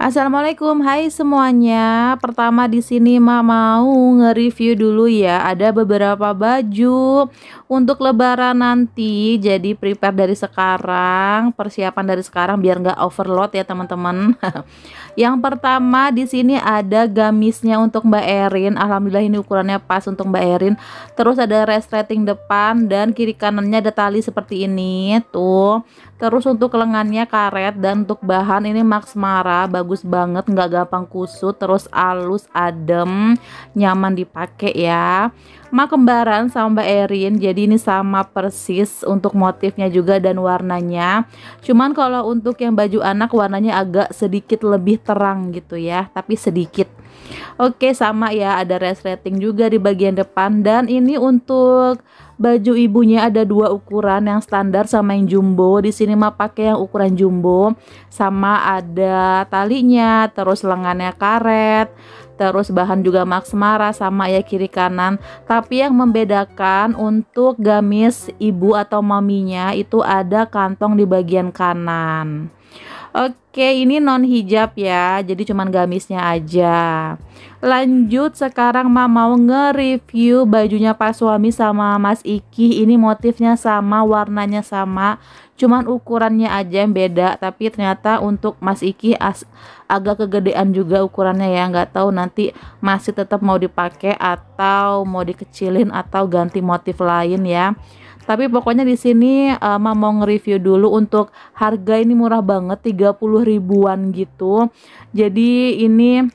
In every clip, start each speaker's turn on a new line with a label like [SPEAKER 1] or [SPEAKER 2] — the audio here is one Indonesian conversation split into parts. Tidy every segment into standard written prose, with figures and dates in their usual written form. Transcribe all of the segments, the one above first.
[SPEAKER 1] Assalamualaikum, hai semuanya. Pertama di sini mau nge-review dulu ya. Ada beberapa baju untuk Lebaran nanti. Jadi prepare dari sekarang, persiapan dari sekarang biar nggak overload ya teman-teman. Yang pertama di sini ada gamisnya untuk Mbak Erin. Alhamdulillah ini ukurannya pas untuk Mbak Erin. Terus ada resleting depan dan kiri kanannya ada tali seperti ini tuh. Terus untuk lengannya karet dan untuk bahan ini Max Mara, bagus banget, nggak gampang kusut, terus halus, adem, nyaman dipakai ya. Ma kembaran sama Mbak Erin, jadi ini sama persis untuk motifnya juga dan warnanya. Cuman kalau untuk yang baju anak warnanya agak sedikit lebih terang gitu ya, tapi sedikit. Oke, sama ya, ada resleting juga di bagian depan. Dan ini untuk baju ibunya ada dua ukuran, yang standar sama yang jumbo. Di sini mah pakai yang ukuran jumbo, sama ada talinya, terus lengannya karet, terus bahan juga Max Mara, sama ya kiri kanan. Tapi yang membedakan untuk gamis ibu atau maminya itu ada kantong di bagian kanan. Oke, ini non hijab ya, jadi cuman gamisnya aja. Lanjut, sekarang mau nge-review bajunya Pak Suami sama Mas Iki. Ini motifnya sama, warnanya sama, cuman ukurannya aja yang beda. Tapi ternyata untuk Mas Iki agak kegedean juga ukurannya ya. Nggak tahu nanti masih tetap mau dipakai atau mau dikecilin atau ganti motif lain ya. Tapi pokoknya di sini mau nge-review dulu. Untuk harga ini murah banget, 30 ribuan gitu. Jadi ini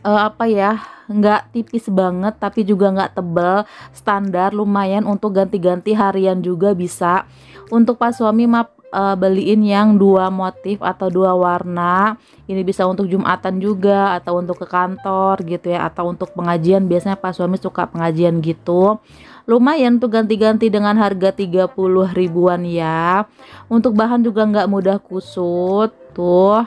[SPEAKER 1] apa ya, nggak tipis banget tapi juga nggak tebal, standar, lumayan untuk ganti-ganti harian juga bisa. Untuk Pak Suami beliin yang dua motif atau dua warna. Ini bisa untuk Jumatan juga atau untuk ke kantor gitu ya, atau untuk pengajian. Biasanya Pak Suami suka pengajian gitu. Lumayan tuh ganti-ganti dengan harga 30 ribuan ya. Untuk bahan juga nggak mudah kusut tuh.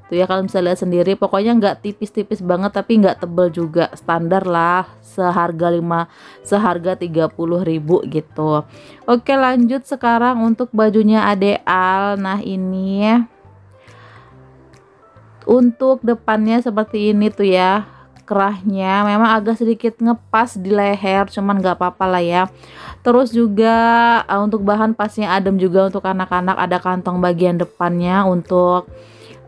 [SPEAKER 1] Tuh ya, kalau bisa lihat sendiri, pokoknya nggak tipis-tipis banget tapi nggak tebel juga, standar lah, seharga 30 ribu gitu. Oke, lanjut sekarang untuk bajunya Adeal. Nah ini untuk depannya seperti ini tuh ya, kerahnya memang agak sedikit ngepas di leher, cuman nggak apa-apa lah ya. Terus juga untuk bahan pasnya adem juga. Untuk anak-anak ada kantong bagian depannya, untuk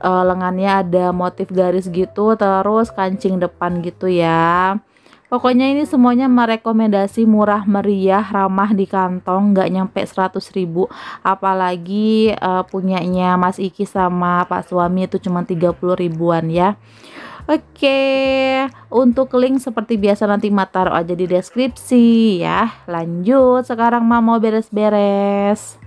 [SPEAKER 1] lengannya ada motif garis gitu, terus kancing depan gitu ya. Pokoknya ini semuanya merekomendasi, murah meriah, ramah di kantong, nggak nyampe 100 ribu. Apalagi punyanya Mas Iki sama Pak Suami itu cuma 30 ribuan ya. Oke, untuk link seperti biasa nanti taruh aja di deskripsi ya. Lanjut, sekarang mau beres-beres.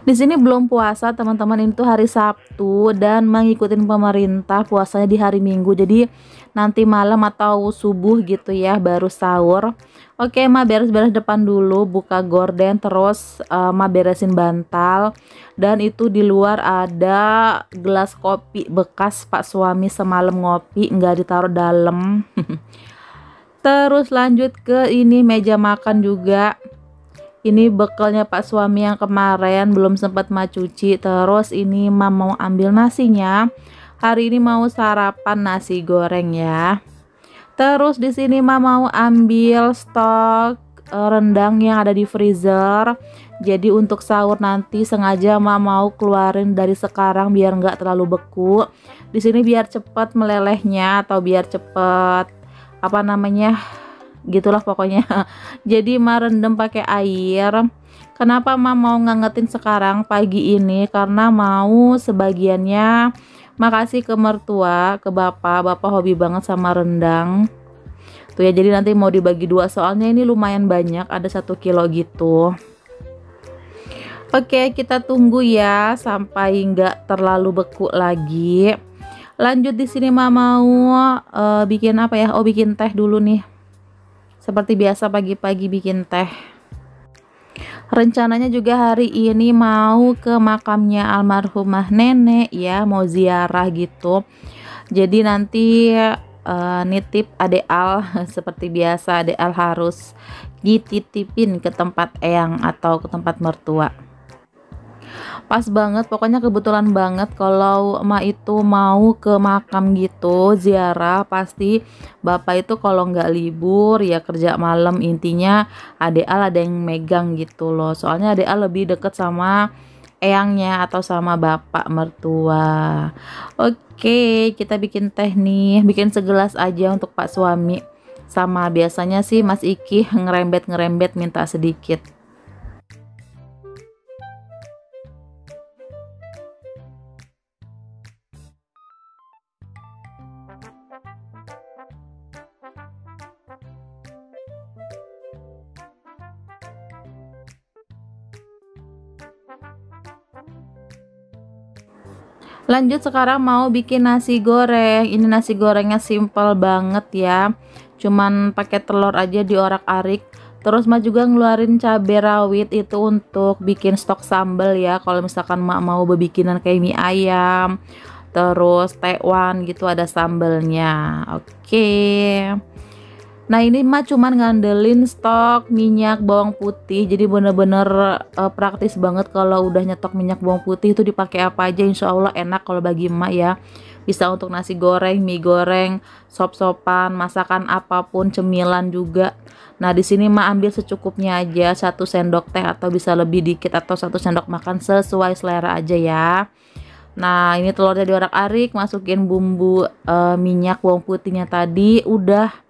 [SPEAKER 1] Di sini belum puasa teman-teman, ini tuh hari Sabtu dan mengikuti pemerintah puasanya di hari Minggu. Jadi nanti malam atau subuh gitu ya baru sahur. Oke, beres-beres depan dulu, buka gorden, terus beresin bantal. Dan itu di luar ada gelas kopi bekas Pak Suami semalam ngopi, nggak ditaruh dalam. Terus lanjut ke ini meja makan juga. Ini bekalnya Pak Suami yang kemarin belum sempat cuci. Terus ini mau ambil nasinya. Hari ini mau sarapan nasi goreng ya. Terus di sini mau ambil stok rendang yang ada di freezer. Jadi untuk sahur nanti sengaja mau keluarin dari sekarang biar nggak terlalu beku. Di sini biar cepet melelehnya atau biar cepet apa namanya, gitulah pokoknya. Jadi rendam pakai air. Kenapa mau ngangetin sekarang pagi ini? Karena mau sebagiannya makasih ke mertua, ke bapak hobi banget sama rendang tuh ya. Jadi nanti mau dibagi dua, soalnya ini lumayan banyak, ada 1 kilo gitu. Oke, kita tunggu ya sampai nggak terlalu beku lagi. Lanjut di sini mau bikin apa ya? Oh, bikin teh dulu nih. Seperti biasa pagi-pagi bikin teh. Rencananya juga hari ini mau ke makamnya almarhumah nenek ya, mau ziarah gitu. Jadi nanti nitip Adeal seperti biasa. Adeal harus dititipin ke tempat eyang atau ke tempat mertua. Pas banget, pokoknya kebetulan banget kalau emak itu mau ke makam gitu, ziarah, pasti bapak itu kalau nggak libur ya kerja malam, intinya adek Al ada yang megang gitu loh. Soalnya adek Al lebih deket sama eyangnya atau sama bapak mertua. Oke, kita bikin teh nih, bikin segelas aja untuk Pak suami. Sama biasanya sih Mas Iki ngerembet-ngerembet minta sedikit. Lanjut sekarang mau bikin nasi goreng. Ini nasi gorengnya simple banget ya. Cuman pakai telur aja diorak-arik. Terus mah juga ngeluarin cabai rawit itu untuk bikin stok sambal ya. Kalau misalkan mak mau bebikinan kayak mie ayam, terus tekwan gitu ada sambelnya. Oke. Nah ini mah cuman ngandelin stok minyak bawang putih, jadi bener-bener praktis banget kalau udah nyetok minyak bawang putih itu dipakai apa aja insya Allah enak kalau bagi emak ya. Bisa untuk nasi goreng, mie goreng, sop-sopan, masakan apapun, cemilan juga. Nah di sini mah ambil secukupnya aja, 1 sendok teh atau bisa lebih dikit atau 1 sendok makan sesuai selera aja ya. Nah ini telurnya diorak-arik, masukin bumbu minyak bawang putihnya tadi, udah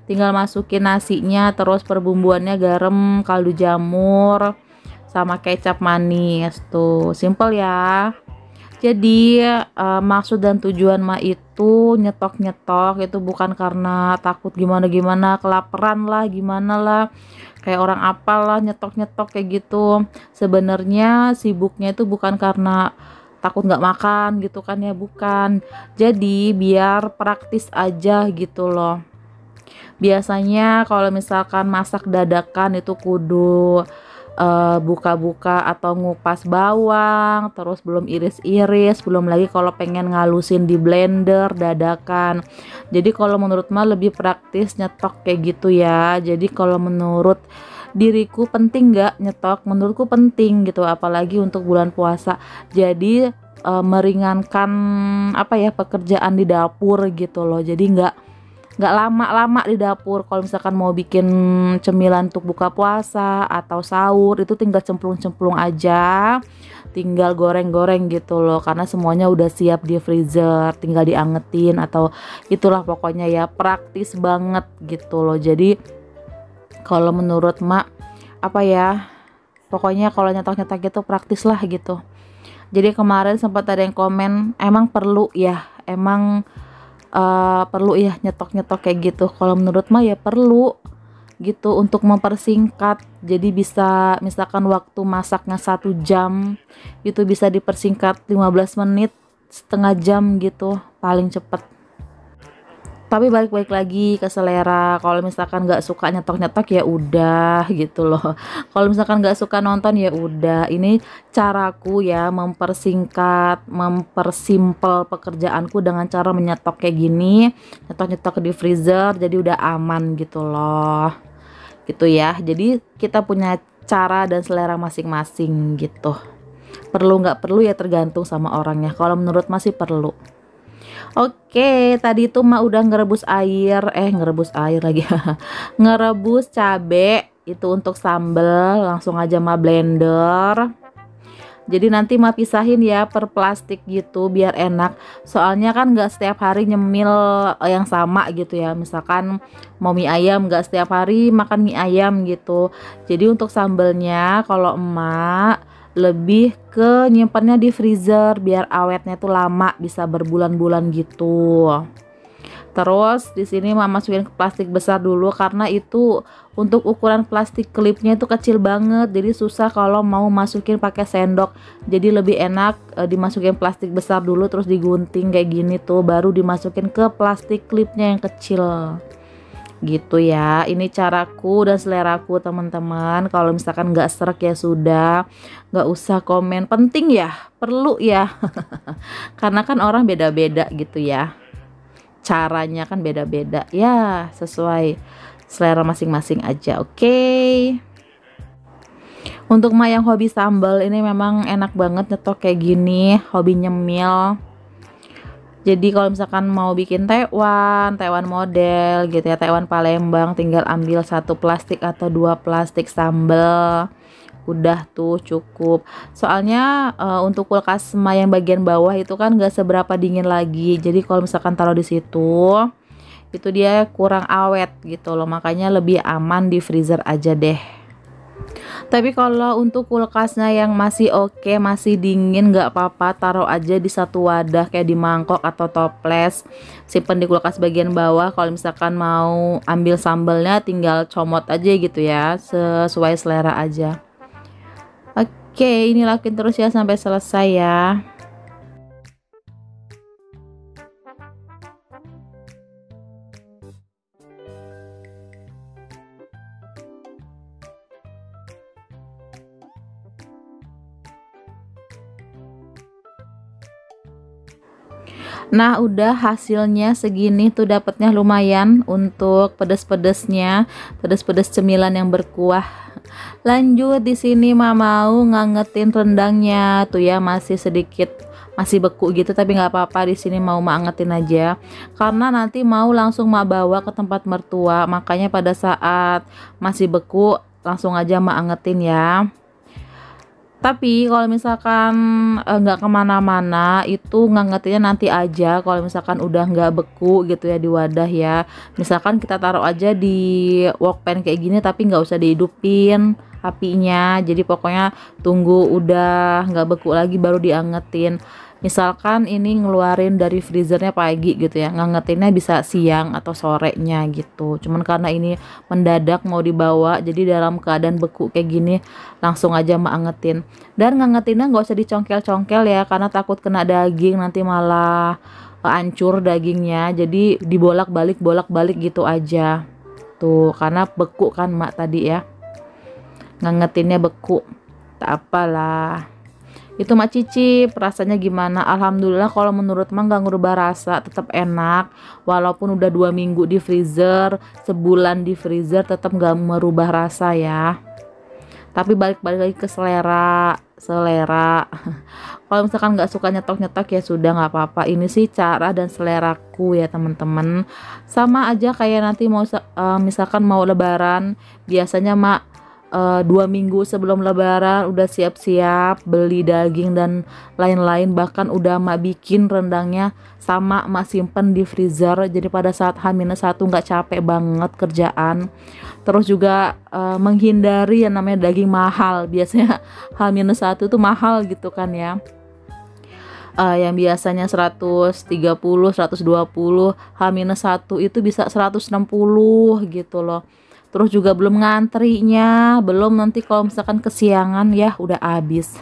[SPEAKER 1] tinggal masukin nasinya, terus perbumbuannya garam, kaldu jamur, sama kecap manis. Tuh, simple ya. Jadi maksud dan tujuan mah itu nyetok-nyetok itu bukan karena takut gimana-gimana, kelaparan lah, gimana lah. Kayak orang apalah nyetok-nyetok kayak gitu. Sebenarnya sibuknya itu bukan karena takut nggak makan gitu kan ya, bukan. Jadi biar praktis aja gitu loh. Biasanya kalau misalkan masak dadakan itu kudu buka-buka atau ngupas bawang, terus belum iris-iris, belum lagi kalau pengen ngalusin di blender dadakan. Jadi kalau menurut mah lebih praktis nyetok kayak gitu ya. Jadi kalau menurut diriku penting nggak nyetok? Menurutku penting gitu, apalagi untuk bulan puasa. Jadi meringankan apa ya, pekerjaan di dapur gitu loh. Jadi nggak lama-lama di dapur. Kalau misalkan mau bikin cemilan untuk buka puasa atau sahur itu tinggal cemplung-cemplung aja, tinggal goreng-goreng gitu loh, karena semuanya udah siap di freezer, tinggal diangetin atau itulah pokoknya ya, praktis banget gitu loh. Jadi kalau menurut mak apa ya, pokoknya kalau nyetok-nyetok gitu praktis lah gitu. Jadi kemarin sempat ada yang komen, emang perlu ya, emang perlu ya nyetok-nyetok kayak gitu. Kalau menurut mah ya perlu gitu untuk mempersingkat. Jadi bisa misalkan waktu masaknya 1 jam itu bisa dipersingkat 15 menit, setengah jam gitu paling cepet. Tapi balik-balik lagi ke selera. Kalau misalkan nggak suka nyetok-nyetok ya udah gitu loh. Kalau misalkan nggak suka nonton ya udah. Ini caraku ya mempersingkat, mempersimpel pekerjaanku dengan cara menyetok kayak gini, nyetok-nyetok di freezer, jadi udah aman gitu loh. Gitu ya. Jadi kita punya cara dan selera masing-masing gitu. Perlu nggak perlu ya tergantung sama orangnya. Kalau menurut masih perlu. Oke, tadi itu mah udah ngerebus air lagi. Ngerebus cabe itu untuk sambel, langsung aja mah blender. Jadi nanti mah pisahin ya per plastik gitu biar enak. Soalnya kan nggak setiap hari nyemil yang sama gitu ya. Misalkan mau mie ayam nggak setiap hari makan mie ayam gitu. Jadi untuk sambelnya kalau emak lebih ke nyimpannya di freezer biar awetnya tuh lama, bisa berbulan-bulan gitu. Terus di sini mama masukin ke plastik besar dulu karena itu untuk ukuran plastik klipnya itu kecil banget, jadi susah kalau mau masukin pakai sendok. Jadi lebih enak dimasukin plastik besar dulu terus digunting kayak gini tuh, baru dimasukin ke plastik klipnya yang kecil. Gitu ya, ini caraku dan seleraku teman-teman. Kalau misalkan nggak serak ya sudah, nggak usah komen. Penting ya, perlu ya. Karena kan orang beda-beda gitu ya, caranya kan beda-beda ya, sesuai selera masing-masing aja. Oke. Untuk Ma yang hobi sambal ini memang enak banget nyetok kayak gini, hobi nyemil. Jadi kalau misalkan mau bikin tewan model gitu ya, tewan Palembang, tinggal ambil 1 plastik atau 2 plastik sambal. Udah tuh cukup. Soalnya untuk kulkas Ma yang bagian bawah itu kan gak seberapa dingin lagi. Jadi kalau misalkan taruh di situ, itu dia kurang awet gitu loh. Makanya lebih aman di freezer aja deh. Tapi kalau untuk kulkasnya yang masih oke, masih dingin, nggak apa-apa, taruh aja di satu wadah kayak di mangkok atau toples, simpen di kulkas bagian bawah. Kalau misalkan mau ambil sambalnya tinggal comot aja gitu ya, sesuai selera aja. Oke, ini lakuin terus ya sampai selesai ya. Nah, udah hasilnya segini tuh, dapatnya lumayan untuk pedes-pedesnya, pedes-pedes cemilan yang berkuah. Lanjut di sini mau ngangetin rendangnya tuh ya, masih sedikit masih beku gitu, tapi nggak apa-apa, di sini mau angetin aja karena nanti mau langsung bawa ke tempat mertua, makanya pada saat masih beku langsung aja angetin ya. Tapi kalau misalkan nggak kemana-mana, itu ngangetinnya nanti aja kalau misalkan udah nggak beku gitu ya di wadah ya. Misalkan kita taruh aja di wokpan kayak gini, tapi nggak usah dihidupin apinya. Jadi pokoknya tunggu udah nggak beku lagi baru diangetin. Misalkan ini ngeluarin dari freezernya pagi gitu ya, ngangetinnya bisa siang atau sorenya gitu. Cuman karena ini mendadak mau dibawa, jadi dalam keadaan beku kayak gini langsung aja angetin. Dan ngangetinnya nggak usah dicongkel-congkel ya, karena takut kena daging nanti malah hancur dagingnya. Jadi dibolak-balik bolak-balik gitu aja tuh, karena beku kan Mak tadi ya, ngangetinnya beku. Tak apalah. Itu Mak cicip, rasanya gimana? Alhamdulillah kalau menurut Mak nggak ngubah rasa, tetap enak. Walaupun udah 2 minggu di freezer, sebulan di freezer, tetap nggak merubah rasa ya. Tapi balik-balik lagi ke selera. Kalau misalkan nggak suka nyetok-nyetok ya sudah, nggak apa-apa. Ini sih cara dan seleraku ya teman-teman. Sama aja kayak nanti mau misalkan mau lebaran, biasanya Mak 2 minggu sebelum lebaran udah siap-siap beli daging dan lain-lain, bahkan udah Mak bikin rendangnya sama Mak simpen di freezer, jadi pada saat H-1 nggak capek banget kerjaan. Terus juga menghindari yang namanya daging mahal, biasanya H-1 tuh mahal gitu kan ya. Yang biasanya 130, 120, H-1 itu bisa 160 gitu loh. Terus juga belum ngantrinya, belum nanti kalau misalkan kesiangan ya udah habis.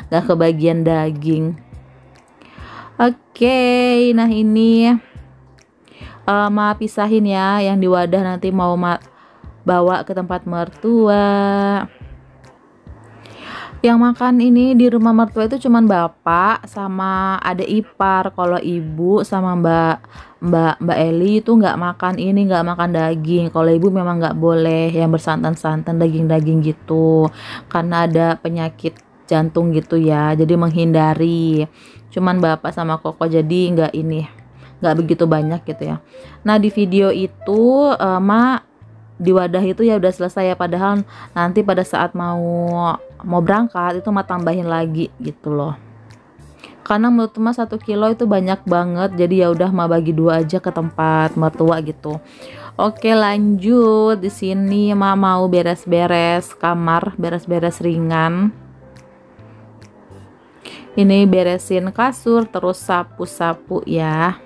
[SPEAKER 1] Gak kebagian daging. Oke, nah ini Ma pisahin ya, yang di wadah nanti mau bawa ke tempat mertua. Yang makan ini di rumah mertua itu cuman bapak sama adik ipar. Kalau ibu sama Mbak Eli itu nggak makan ini, nggak makan daging. Kalau ibu memang nggak boleh yang bersantan-santan daging-daging gitu, karena ada penyakit jantung gitu ya, jadi menghindari. Cuman bapak sama koko jadi nggak begitu banyak gitu ya. Nah di video itu Mak di wadah itu ya udah selesai ya, padahal nanti pada saat mau berangkat itu Mak tambahin lagi gitu loh, karena menurut Mak 1 kilo itu banyak banget, jadi ya udah Mak bagi 2 aja ke tempat mertua gitu. Oke, lanjut di sini Mak mau beres-beres kamar, beres-beres ringan. Ini beresin kasur, terus sapu-sapu ya.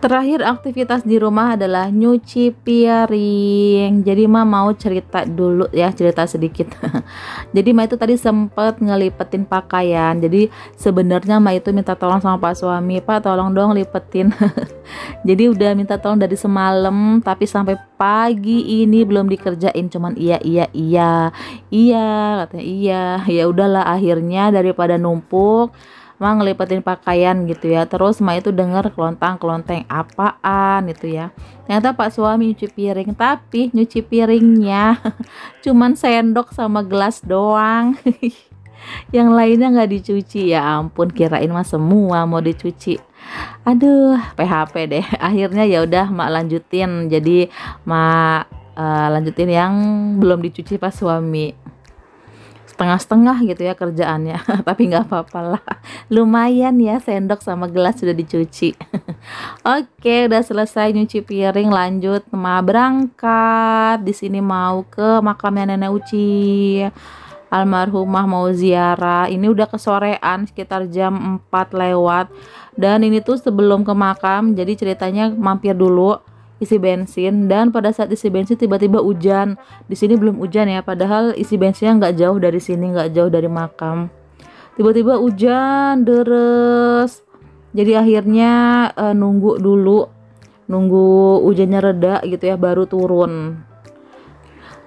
[SPEAKER 1] Terakhir aktivitas di rumah adalah nyuci piring. Jadi Ma mau cerita dulu ya, cerita sedikit. Jadi Ma itu tadi sempet ngelipetin pakaian. Jadi sebenarnya Ma itu minta tolong sama Pak suami, Pak tolong dong lipetin. Jadi udah minta tolong dari semalam, tapi sampai pagi ini belum dikerjain. Cuman iya katanya iya. Ya udahlah, akhirnya daripada numpuk, Ma ngelipetin pakaian gitu ya. Terus Ma itu denger kelontang-kelonteng apaan itu ya. Ternyata Pak suami nyuci piring, tapi nyuci piringnya cuman sendok sama gelas doang. Yang lainnya nggak dicuci, ya ampun, kirain mah semua mau dicuci. Aduh, PHP deh. Akhirnya ya udah Mak lanjutin. Jadi Mak lanjutin yang belum dicuci pas suami. Setengah-setengah gitu ya kerjaannya. Tapi nggak apa-apa lah. Lumayan ya, sendok sama gelas sudah dicuci. Oke, udah selesai nyuci piring, lanjut Mak berangkat. Di sini mau ke makamnya Nenek Uci almarhumah, mau ziarah. Ini udah kesorean, sekitar jam 4 lewat. Dan ini tuh sebelum ke makam, jadi ceritanya mampir dulu isi bensin. Dan pada saat isi bensin tiba-tiba hujan. Di sini belum hujan ya, padahal isi bensinnya nggak jauh dari sini, nggak jauh dari makam. Tiba-tiba hujan deres. Jadi akhirnya nunggu dulu, nunggu hujannya reda gitu ya, baru turun.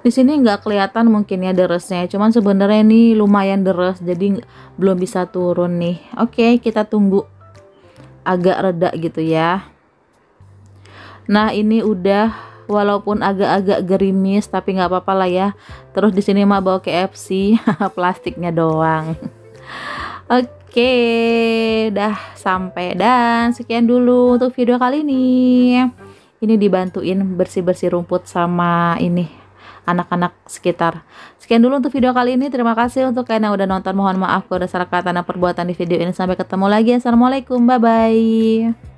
[SPEAKER 1] Di sini nggak kelihatan mungkin ya deresnya, cuman sebenarnya ini lumayan deres, jadi belum bisa turun nih. Oke, kita tunggu agak reda gitu ya. Nah, ini udah, walaupun agak-agak gerimis tapi nggak apa-apa lah ya. Terus di sini mah bawa KFC, plastiknya doang. Oke, udah sampai, dan sekian dulu untuk video kali ini. Ini dibantuin bersih-bersih rumput sama ini anak-anak sekitar. Sekian dulu untuk video kali ini. Terima kasih untuk kalian yang udah nonton. Mohon maaf kalau ada salah kata dan perbuatan di video ini. Sampai ketemu lagi. Assalamualaikum, bye bye.